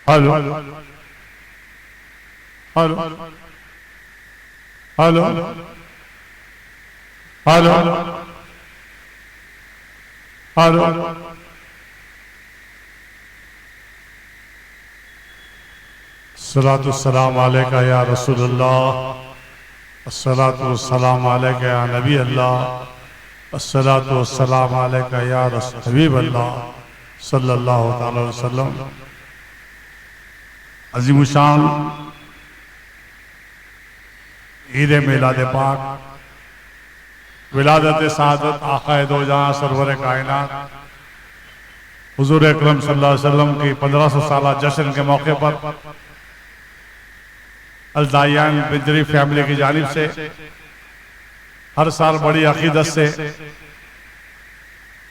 Hello hello hello hello hello अस्सलातु वस्सलाम अलैका या रसूलल्लाह, अस्सलातु वस्सलाम अलैका या नबी अल्लाह, अस्सलातु वस्सलाम अलैका या हबीब अल्लाह सल्लल्लाहु अलैहि वसल्लम। अज़ीमुशान ईद मिलाद पाक, विलादत सादत आक़ाए दो जहां सरवर कायनात हुज़ूर अकरम सल्लल्लाहु अलैहि वसल्लम की 1500 साला जश्न के मौके पर अल-दायान बिजरी फैमिली की जानिब से हर साल बड़ी अकीदत से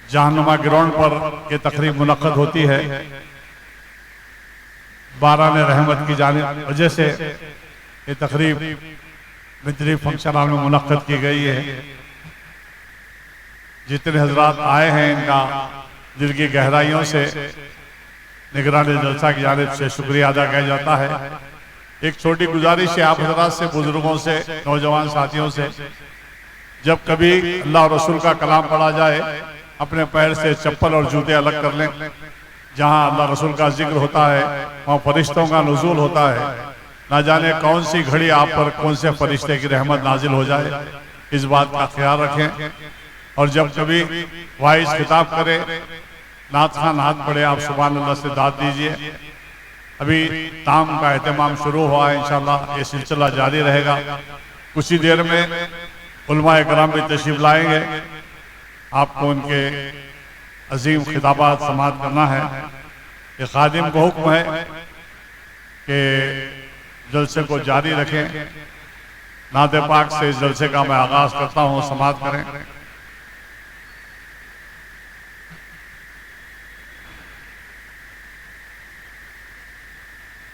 जहानुमा ग्राउंड पर ये तकरीब मुनक़्क़द होती है। बारान रहमत की जानिब वजह से ये तकरीब बिजरी फंक्शन हॉल में मुनक़्क़द की गई है। जितने हजरात आए हैं इनका दिल की गहराइयों से निगरानी जलसा की जानिब से शुक्रिया अदा किया जाता है। एक छोटी गुजारिश है आप हजरात से, बुजुर्गों से, नौजवान साथियों से, जब कभी अल्लाह और रसूल का कलाम पढ़ा जाए अपने पैर से चप्पल और जूते अलग कर लें। जहाँ अल्लाह रसूल का जिक्र होता है वहाँ फरिश्तों का नुज़ूल होता है। ना जाने कौन सी घड़ी आप पर कौन से फरिश्ते की रहमत नाजिल हो जाए, इस बात का ख्याल रखें। और जब कभी वाइस खिताब करे, नात खान हाथ पड़े, आप सुभान अल्लाह से दाद दीजिए। अभी ताम का एहतमाम शुरू हुआ है, इंशाअल्लाह ये सिलसिला जारी रहेगा। कुछ ही देर में उलमा इकराम भी तशरीफ लाएंगे, आपको उनके अजीम खिताबात समाअत करना है। ये खादिम को हुक्म है कि जलसे को जारी रखें। नात पाक से इस जलसे का मैं आगाज करता हूँ, समाअत करें।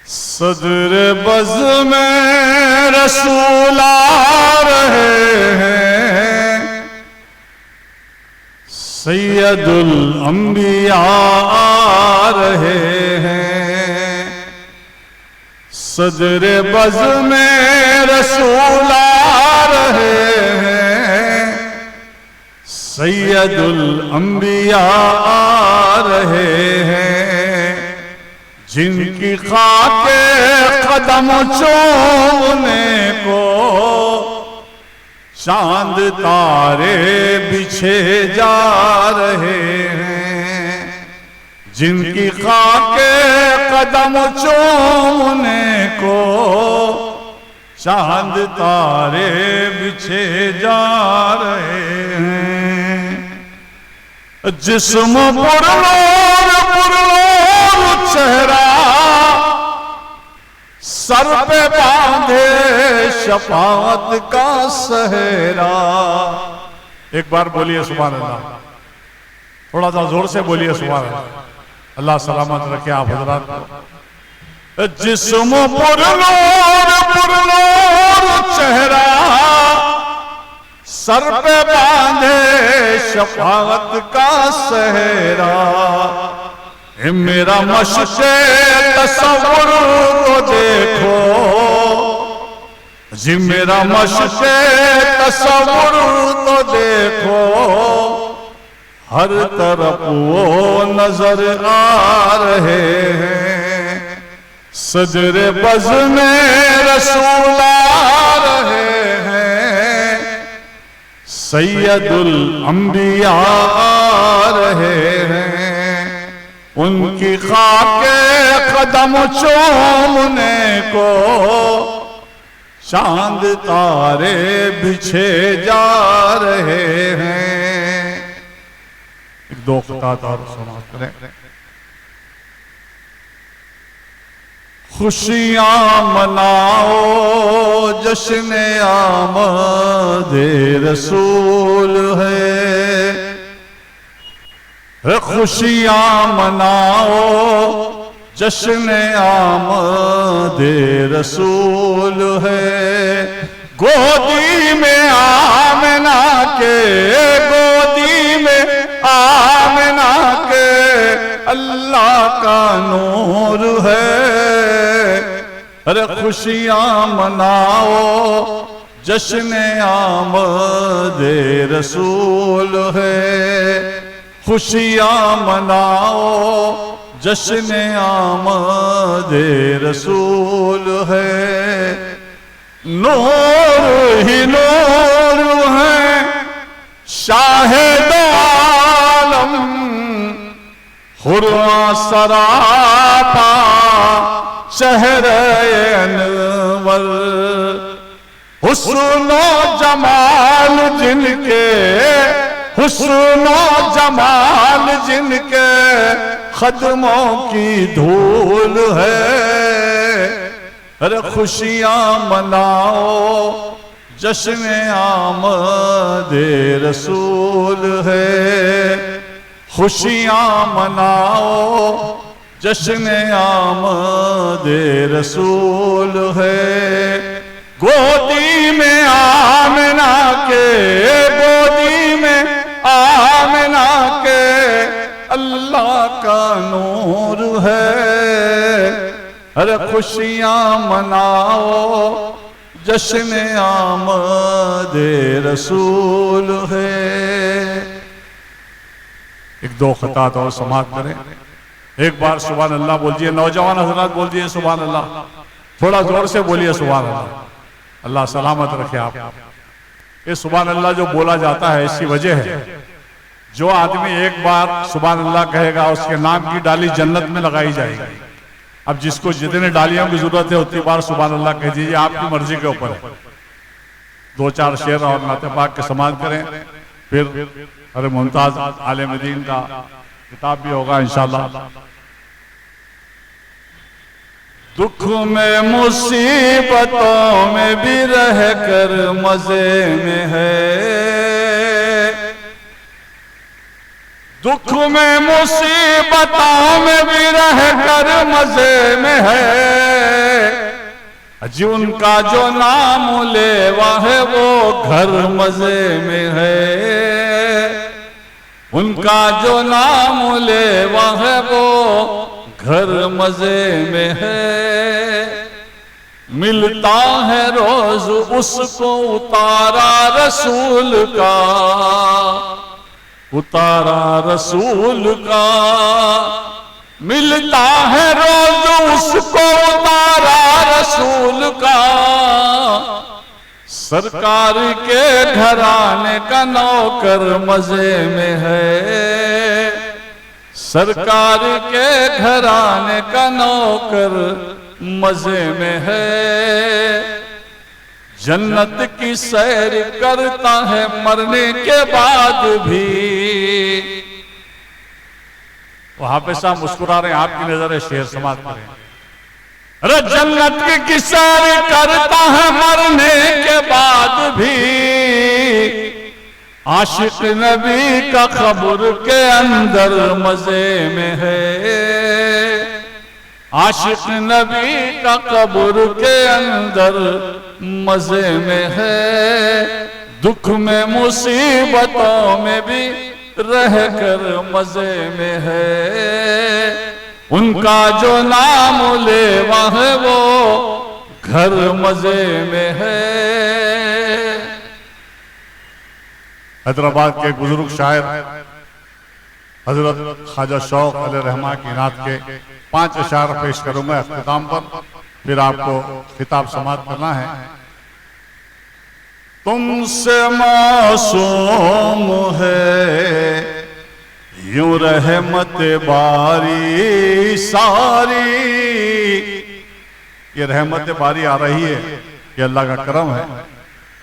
सदर बज़ में रसूल आ रहे हैं, सैयदुल अंबिया आ रहे हैं। सदर बज़ में रसूल आ रहे हैं, सैयदुल अंबिया आ रहे हैं। जिनकी खाके कदम चूमने को चांद तारे बिछे जा रहे हैं। जिनकी खाके कदम चूमने को चांद तारे बिछे जा रहे हैं। जिस्म पुरनूर चेहरा, सर पे बांधे शफाअत का सहरा। एक बार बोलिए सुभान अल्लाह, थोड़ा सा जोर से बोलिए सुभान अल्लाह। अल्लाह सलामत रखे आप हजरात को। जिस्म पुरनूर चेहरा, सर पे बांधे शफाअत का सहरा। मेरा मशक़े तसव्वुर को देखो जी, मेरा मशक़े तसव्वुर को देखो। हर तरफ वो नजर आ रहे हैं। सदर बज़ में रसूल आ रहे हैं, सैयदुल अंबिया आ रहे हैं। उनकी खाके कदम चूमने को चांद तारे बिछे जा रहे हैं। एक दो क़ितात और समाप्त करें। खुशियां मनाओ जश्न आमदे रसूल है। खुशियां मनाओ जश्न आमदे रसूल है। गोदी में आमना के, गोदी में आमना के अल्लाह का नूर है। अरे खुशियां मनाओ जश्न आमदे रसूल है। खुशियां मनाओ जश्न आमदे रसूल है। नूर ही नूर है शाहिद आलम, हुर्रा सरापा शहरे अनवर। हुस्नो जमाल जिनके, हुस्नो जमाल जिनके कदमों की धूल है। अरे खुशियां मनाओ जश्न आमदे रसूल है। खुशियां मनाओ जश्न आमदे रसूल है। गोदी में आमना के, गोदी में आमना के अल्लाह का नूर है। अरे खुशियां मनाओ जश्न आमदे रसूल है। एक दो ख़ितात और समाप्त करें। एक बार सुभान अल्लाह बोलिए, नौजवान हजरात बोलिए सुभान अल्लाह, थोड़ा जोर से बोलिए सुभान अल्लाह। अल्लाह सलामत रखे आप। ये सुभान अल्लाह जो बोला जाता है इसकी वजह है, जो आदमी एक बार सुभान अल्लाह कहेगा उसके नाम की डाली जन्नत में लगाई जाएगी। अब जिसको जितने डालियों की जरूरत है उतनी बार सुभान अल्लाह कह दीजिए, आपकी मर्जी के ऊपर है। दो चार शेर और नाते पाक के समाज करें, फिर अरे मुमताज आलिम दीन का किताब भी होगा इंशाल्लाह। दुख में मुसीबतों में भी रह कर मजे में है। दुख में मुसीबतों में भी रह कर मजे में है। जी उनका जो नाम लेवा है वो घर मजे में है। उनका जो नाम लेवा है वो घर मजे में है। मिलता है रोज उसको उतारा रसूल का, उतारा रसूल का। मिलता है रोज उसको उतारा रसूल का। सरकार के घराने का नौकर मजे में है। सरकार के घराने का नौकर मजे में है। जन्नत की सैर करता है मरने के बाद भी। वहां पे साहब मुस्कुरा रहे हैं, आपकी नजर है, शेर समाप्त करें। अरे जन्नत की सैर करता है मरने के बाद भी। आशिक नबी का कब्र के अंदर मजे में है। आशिक नबी का कब्र के अंदर मजे में है। दुख में मुसीबतों में भी रह कर मजे में है। उनका जो नाम लेवा है वो घर मजे में है। हैदराबाद के बुजुर्ग शायर हजरत ख्वाजा शौक अली रहमान की नात के 5 अशार पेश करूंगा अख्तिताम पर, फिर आपको खिताब समाप्त करना है। तुमसे मासूम है यूं रहमत बारी सारी। ये रहमत बारी आ रही है, ये अल्लाह का करम है।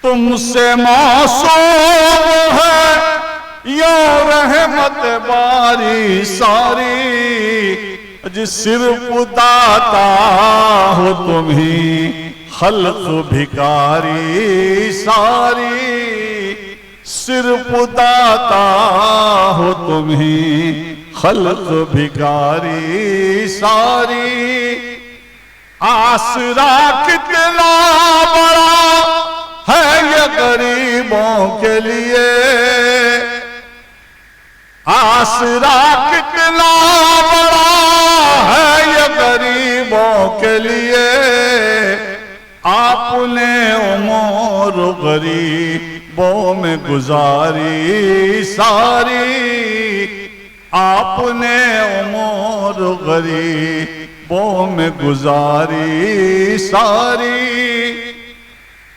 तुमसे मासूम है यो रहमत बारी सारी, जिस सिर्फ दाता हो तुम ही खल्क भिकारी सारी। सिर्फ दाता हो तुम ही खल्क भिकारी सारी। आसरा कितना बड़ा है ये गरीबों के लिए, आसरा कितना बड़ा है ये गरीबों के लिए। आपने उम्र गरीबों में गुजारी सारी, आपने उम्र गरीबों में गुजारी सारी।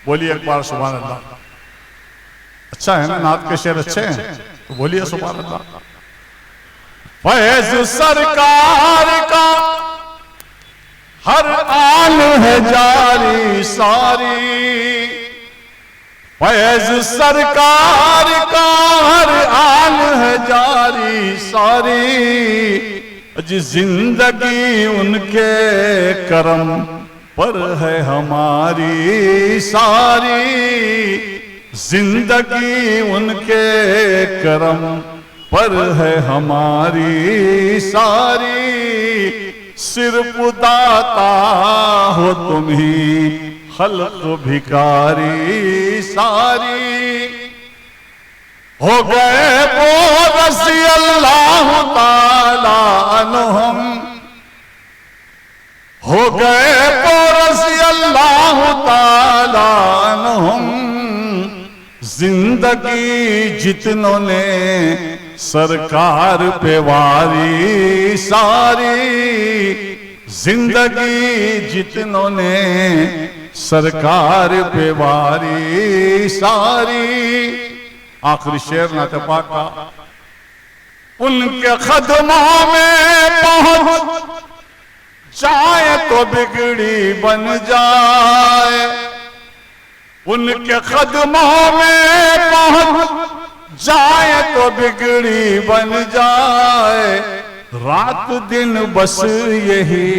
बोलिए एक बार सुभान अल्लाह। अच्छा है ना, नात के शेर अच्छे हैं तो बोलिए सुभान अल्लाह। फैज सरकार का हर आन है जारी सारी, फैज सरकार का हर आन है जारी सारी। जिस जिंदगी उनके करम पर है हमारी सारी, जिंदगी उनके करम पर है हमारी सारी। सिर्फ दाता हो तुम ही खल्क भिकारी सारी। हो गए वो रज़ी अल्लाह ताला अन्हुम, हो गए वो रज़ी अल्लाह ताला अन्हुम। जिंदगी जितनों ने सरकार पे वारी सारी, जिंदगी जितनों ने सरकार पे वारी सारी। आखिरी शेर नाते पाक का। उनके खदमों में पहुंच जाए तो बिगड़ी बन जाए, उनके कदमों में पहुंच जाए तो बिगड़ी बन जाए। रात दिन बस यही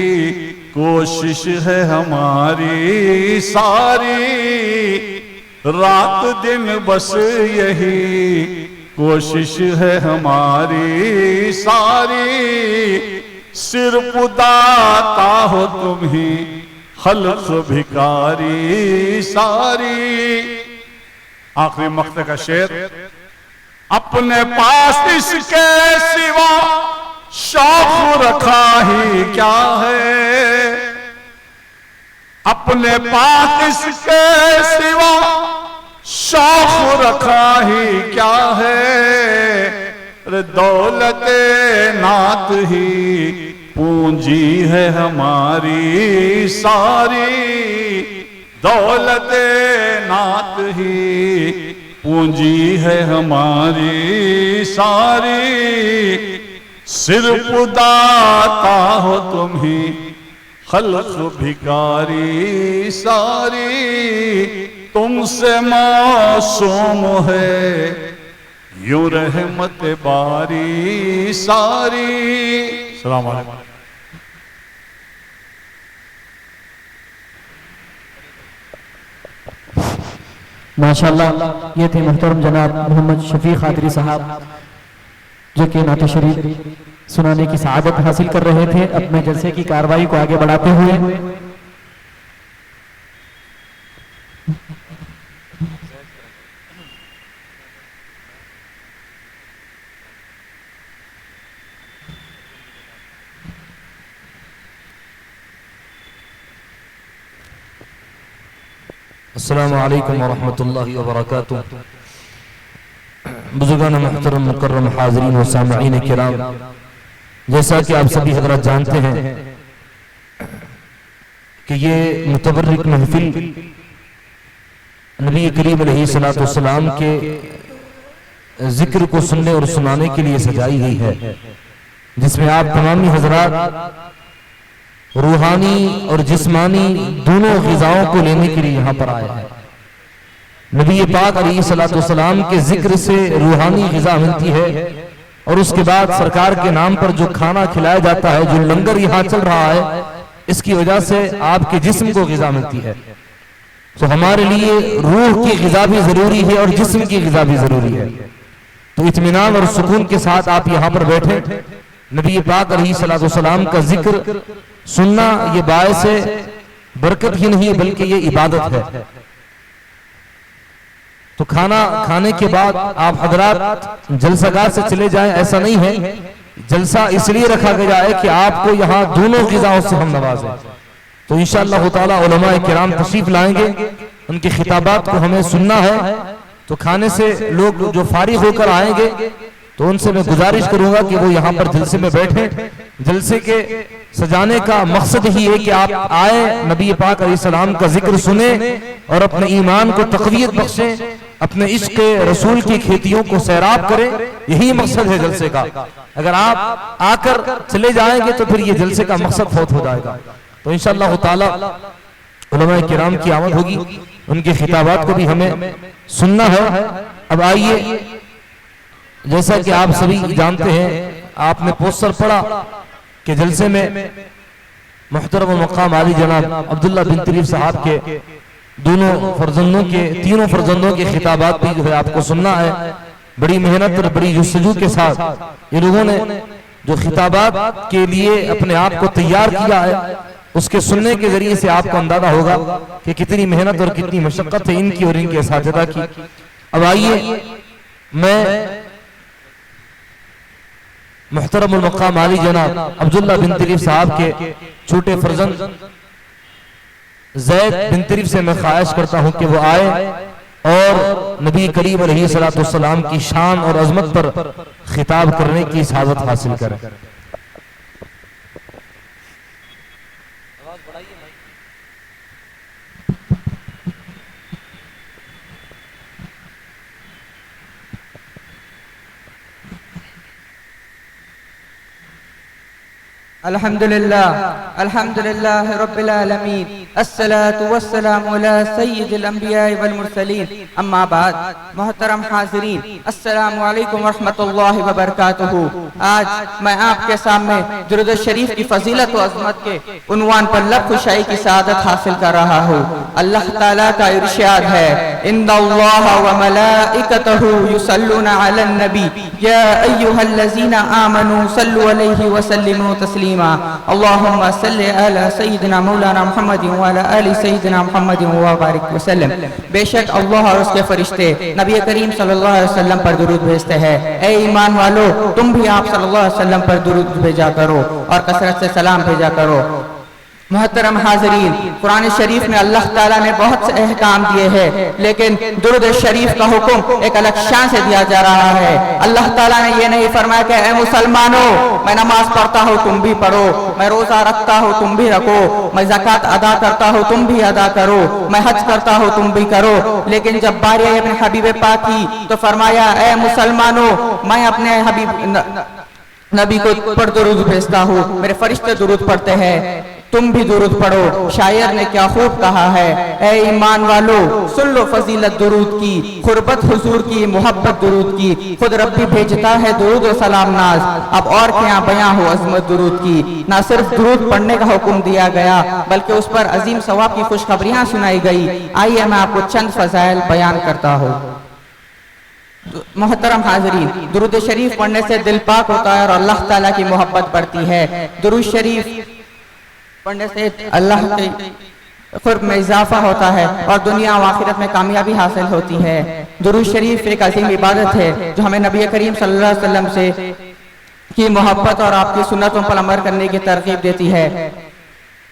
कोशिश है हमारी सारी, रात दिन बस यही कोशिश है हमारी सारी। सिर्फ दाता हो तुम ही खल्क भिकारी सारी। आखिरी मक्ते का शेर। अपने पास इसके सिवा शौक रखा ही क्या है, अपने पास इसके सिवा शौक रखा ही क्या है। दौलते नात ही पूंजी है हमारी सारी, दौलते नात ही पूंजी है हमारी सारी। सिर्फ दाता हो तुम ही खल्क भिकारी सारी। तुमसे मासूम है यूं रहमत बारी सारी। सलाम अलैकुम। माशाअल्लाह, ये थे मोहतरम जनाब मोहम्मद शफीक कादरी साहब, जो कि नात शरीफ सुनाने की सआदत हासिल कर रहे थे। अब मैं जलसे की कार्रवाई को आगे बढ़ाते हुए अस्सलामु अलैकुम वरहमतुल्लाहि वबरकातुह। बुजुर्गान मुहतरम मुकर्रम हाज़रीन व सामईन किराम, जैसा कि आप सभी हज़रात जानते हैं कि ये मुतबर्रिक महफिल नबी करीम अलैहिस्सलातु वस्सलाम के जिक्र को सुनने और सुनाने के लिए सजाई गई है, जिसमें आप तमामी हजरात रूहानी और जिस्मानी दोनों ग़िज़ाओं को लेने के लिए यहाँ पर आए हैं। नबी पाक अलैहिस्सलाम के जिक्र से रूहानी ग़िज़ा मिलती है और उसके बाद सरकार के नाम पर जो खाना खिलाया जाता है, जो लंगर यहाँ चल रहा है, इसकी वजह से आपके जिस्म को ग़िज़ा मिलती है। तो हमारे लिए रूह की ग़िज़ा भी जरूरी है और जिस्म की ग़िज़ा भी जरूरी है। तो इत्मीनान और सुकून के साथ आप यहाँ पर बैठे। नबी पाक अलैहिस्सलाम का जिक्र सुनना ये बायस बरकत ही नहीं बल्कि ये इबादत है। तो खाना खाने के बाद आप हजरात जलसागाह से चले जाएं, ऐसा नहीं है। जलसा इसलिए रखा गया है कि आपको यहाँ दोनों ग़िज़ाओं से हम नवाजें। तो इंशाअल्लाह ताला उलमाए किराम तशरीफ लाएंगे, उनके खिताबात को हमें सुनना है। तो खाने से लोग जो फारिग होकर आएंगे तो उनसे मैं गुजारिश करूंगा कि वो यहाँ पर जलसे में बैठे। जलसे के सजाने का मकसद ही है कि आप आए, नबी पाक अलैहिस्सलाम का जिक्र सुने और अपने ईमान को तक़वियत बख्शें, अपने इश्क़ रसूल की खेतियों को सैराब करें। यही मकसद है जलसे का। अगर आप आकर चले जाएंगे तो फिर ये जलसे का मकसद फौत हो जाएगा। तो इंशाअल्लाह ताला उलमाए किराम की आमद होगी, उनके खिताबात को भी हमें सुनना है। अब आइए, जैसा कि आप सभी जानते हैं, आपने पोस्टर पढ़ा कि जलसे में मुहतरम मकाम आली जनाब अब्दुल्ला बिन तरीफ साहब के दोनों फर्जंदों के, तीनों फर्जंदों के खिताबात भी जो है आपको सुनना है। बड़ी मेहनत और बड़ी जुस्तजू के साथ ये लोगों ने जो खिताबात के लिए अपने आप को तैयार किया है, उसके सुनने के जरिए से आपको अंदाजा होगा कि कितनी मेहनत और कितनी मशक्कत है इनकी और इनके असातिज़ा की। अब आइए, मैं मुहतरमुल मकाम आली जनाब अब्दुल्ला बिन तरीफ साहब के छोटे फर्जंद ज़ैद बिन तरीफ से मैं ख्वाहिश करता हूं कि वो आए और नबी करीम अलैहिस्सलाम की शान और अजमत पर खिताब करने की सआदत हासिल करें। अल्हम्दुलिल्लाह रब्बिल आलमीन, अस्सलातु वस्सलामु अला सय्यिदिल अंबिया वल मुरसलीन, अम्मा बाद। मोहतरम हाज़िरीन, अस्सलामु अलैकुम रहमतुल्लाहि व बरकातुहू। आज मैं आपके सामने दुरूद शरीफ की फजीलत व अज़मत के उन्वान पर लब खुशाई की सआदत हासिल कर रहा हूँ। अल्लाह ताला का इरशाद है, इन्नल्लाह व मलाइकतहू युसल्लूना अलन नबी या अय्युहल्लज़ीना आमनू सल्लु अलैहि व सल्लिमू तस्लीमा। अल्लाहुम्मा सल्लि अला सय्यिदिना मौलाना मुहम्मद व अला आलि सय्यिदिना मुहम्मद व बारिक वसल्लम। बेशक अल्लाह और उसके फरिश्ते नबी करीम सल्लल्लाहु अलैहि वसल्लम पर दुरूद भेजते हैं। ए ईमान वालो, तुम भी आप सल्लल्लाहु अलैहि वसल्लम पर दुरूद भेजा करो और कसरत से सलाम भेजा करो। मोहतरम हाज़रीन, कुरान शरीफ में अल्लाह ताला ने बहुत से अहकाम दिए हैं, लेकिन दुरूद शरीफ का हुक्म एक अलग शान से दिया जा रहा है। अल्लाह ताला ने ये नहीं फरमाया कि ए मुसलमानों, मैं नमाज पढ़ता हूँ तुम भी पढ़ो, मैं रोजा रखता हूँ तुम भी रखो, मैं ज़कात अदा करता हूँ तुम भी अदा करो, मैं हज करता हूँ तुम भी करो। लेकिन जब बारी आई अपने हबीब पाक की तो फरमाया, ए मुसलमानों, मैं अपने हबीब नबी को पर दुरूद भेजता हूँ, मेरे फरिश्ते दुरूद पढ़ते हैं, तुम भी दुरूद पढ़ो। शायर ने क्या खूब कहा है, ए ईमान वालो, सुन लो फजीलत दुरूद की, खुरबत हुजूर की, मोहब्बत दुरूद की। खुद रब्बी भेजता है दुरूद और सलाम नाज, अब और क्या बयां हो अजमत दुरूद की। ना सिर्फ दुरूद पढ़ने का हुक्म दिया गया, बल्कि उस पर अजीम सवाब की खुशखबरियां सुनाई गई। आइए मैं आपको चंद फजाइल बयान करता हूँ। मोहतरम हाज़रीन, दुरूद शरीफ पढ़ने से दिल पाक होता है और अल्लाह ताला की मोहब्बत बढ़ती है। दुरूद शरीफ पढ़ने से अल्लाह के क़ुर्ब में इजाफा होता है और दुनिया और आखिरत में कामयाबी हासिल होती है। दुरूद शरीफ एक अजीम इबादत है जो हमें नबी करीम सल्लल्लाहु अलैहि वसल्लम से की मोहब्बत और आपकी सुन्नतों पर अमल करने की तरगीब देती है।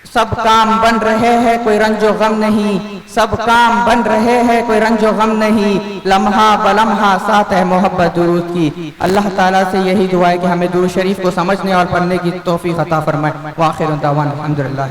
सब काम बन रहे हैं, कोई रंजो गम नहीं, सब काम बन रहे हैं, कोई रंजो गम नहीं, लम्हा बलम्हा साथ है मोहब्बत दुरूद की। अल्लाह ताला से यही दुआ है कि हमें दुरूद शरीफ को समझने और पढ़ने की तौफीक अता फरमाए। व आखिर दावाना अल्हम्दुलिल्लाह।